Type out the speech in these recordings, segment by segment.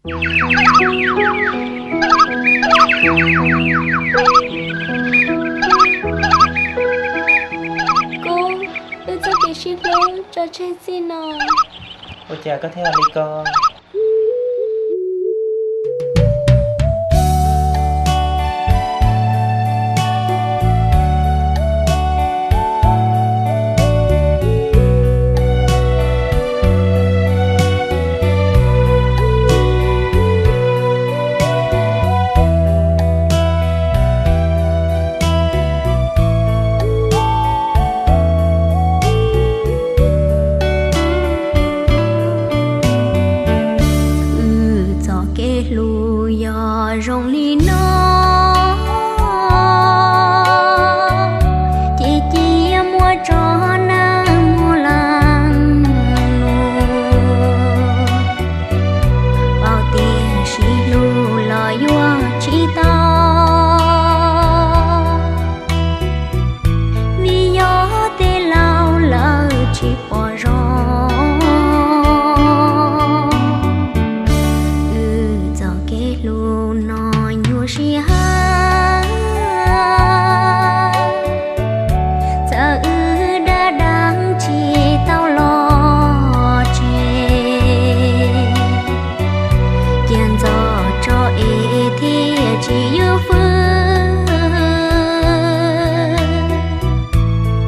Cô, tôi sẽ bị ship lên cho chơi xin nào. Ôi chà, có theo đi con. Rong li nó chỉ mua cho nàng mua làng bao tiền xí lù lời vua chỉ ta vì gió tê lao lỡ chỉ bỏ rong giờ cái lù nói nhua xì ha giờ đã đang chỉ tao lo chê kiên giờ cho ê thì chỉ yêu phương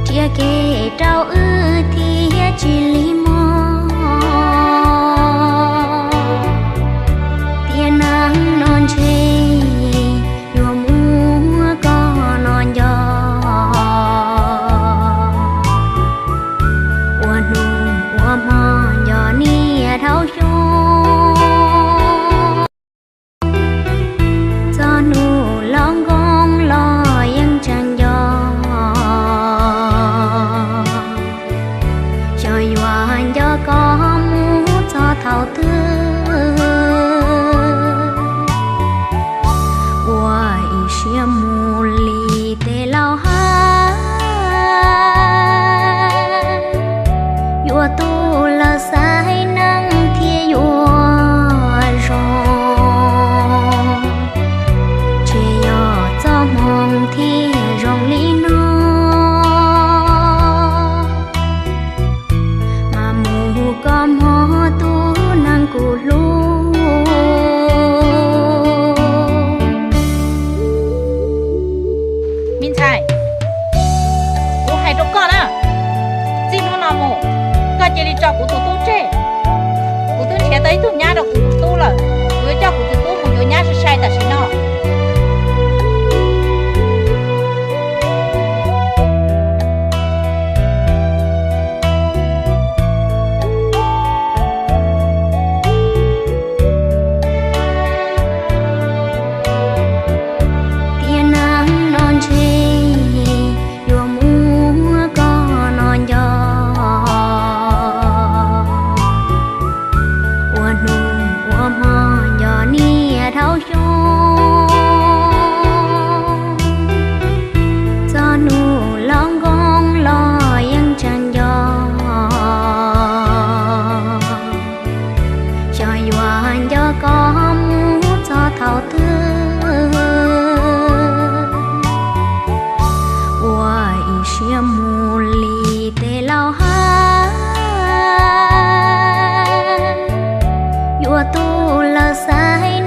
chia kê trao thì chỉ lý thao thức qua xia mù lì tê lao ha yua tu là sai năng thiên yua rong che yo cho mong thiên rong lý nó mà mù có mò tu năng cụ lu Minh Thái, cô hay đốt con à? Xin nó nào mù, con chỉ đi cho cụ tụt tụt chứ? Cụ tụt sẽ tới tụt nhà được cụ tụt tụt rồi, cứ cho cụ tụt tụt một chỗ nhà sẽ sai ta xin nó. thao thức qua xia mù lì tê lao ha yua tu là sai